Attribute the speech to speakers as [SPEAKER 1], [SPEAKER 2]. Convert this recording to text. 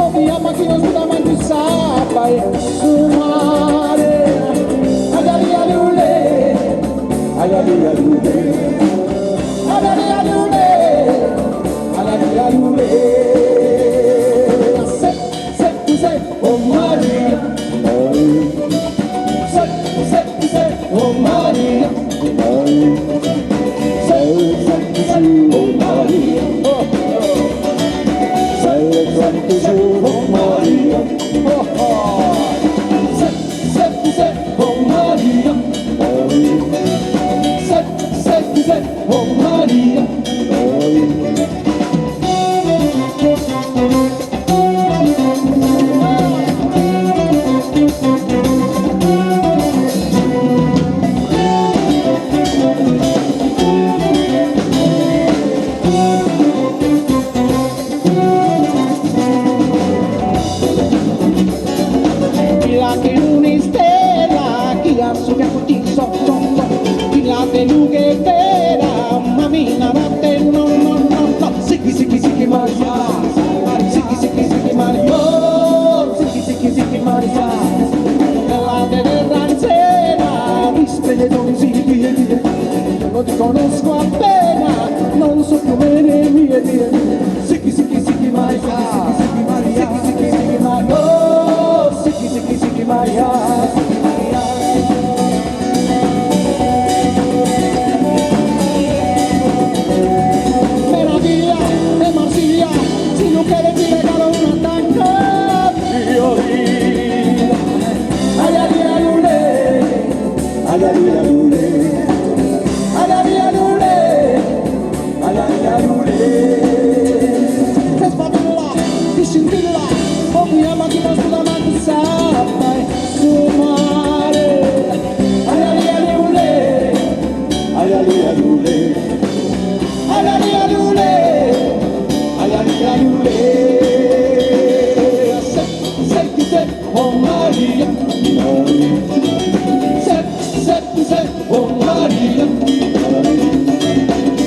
[SPEAKER 1] mi ama que os da mais de sabai sumare agari alule agari alule agari alule agari alule se oh Maria se oh Maria se oh Maria toujours oh Maria oh c'est oh Maria c'est oh Maria Non ti conosco a te